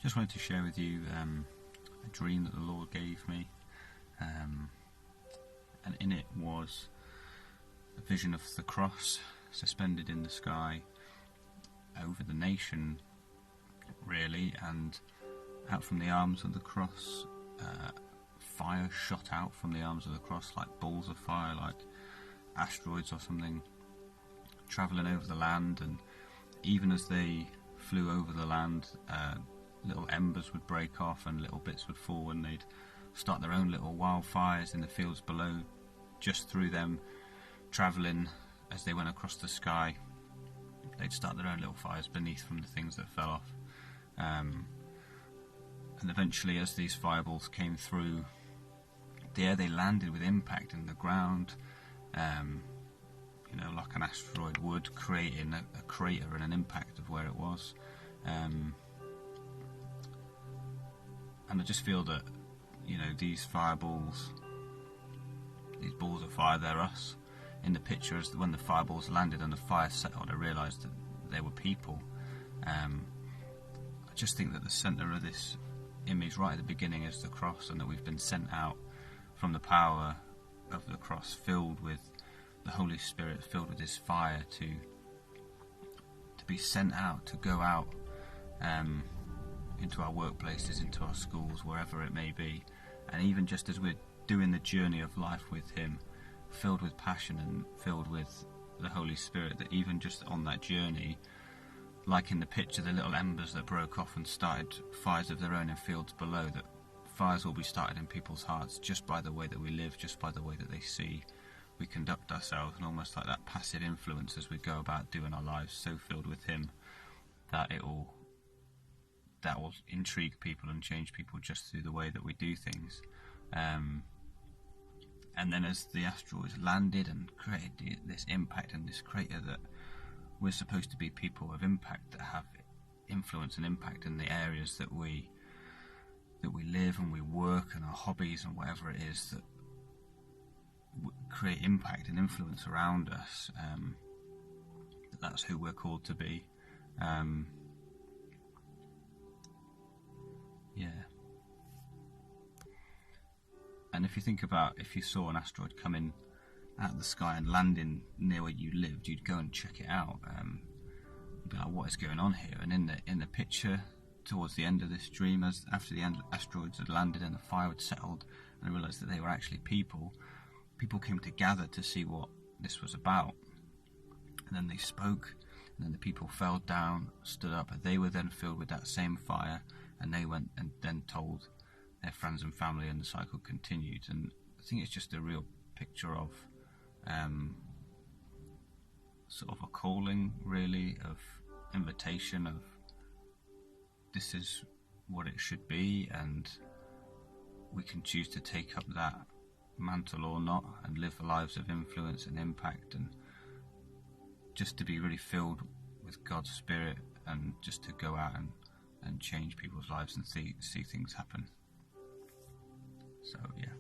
Just wanted to share with you a dream that the Lord gave me, and in it was a vision of the cross suspended in the sky over the nation, really, and out from the arms of the cross, fire shot out from the arms of the cross like balls of fire, like asteroids or something, travelling over the land. And even as they flew over the land, little embers would break off and little bits would fall, and they'd start their own little wildfires in the fields below, just through them travelling as they went across the sky. They'd start their own little fires beneath from the things that fell off. And eventually, as these fireballs came through the air, they landed with impact in the ground, like an asteroid would, creating a crater and an impact of where it was. And I just feel that, these fireballs, these balls of fire, they're us. In the picture, as when the fireballs landed and the fire settled, I realised that they were people. I just think that the centre of this image right at the beginning is the cross, and that we've been sent out from the power of the cross, filled with the Holy Spirit, filled with His fire, to be sent out, to go out into our workplaces, into our schools, wherever it may be. And even just as we're doing the journey of life with Him, filled with passion and filled with the Holy Spirit, that even just on that journey, like in the picture, the little embers that broke off and started fires of their own in fields below, that fires will be started in people's hearts just by the way that we live, just by the way that they see we conduct ourselves, and almost like that passive influence as we go about doing our lives so filled with Him that that will intrigue people and change people just through the way that we do things. And then as the asteroids landed and created this impact and this crater, that we're supposed to be people of impact, that have influence and impact in the areas that we live and we work, and our hobbies and whatever it is, that create impact and influence around us. That's who we're called to be. And if you think about, if you saw an asteroid coming out of the sky and landing near where you lived, you'd go and check it out. You'd be like, what is going on here? And in the picture, towards the end of this dream, after the asteroids had landed and the fire had settled, and I realised that they were actually people came to gather to see what this was about. And then they spoke, and then the people fell down, stood up, and they were then filled with that same fire, and they went and then told their friends and family, and the cycle continued. And I think it's just a real picture of sort of a calling, really, of invitation, of this is what it should be, and we can choose to take up that mantle or not, and live lives of influence and impact, and just to be really filled with God's Spirit, and just to go out and change people's lives and see things happen. So yeah.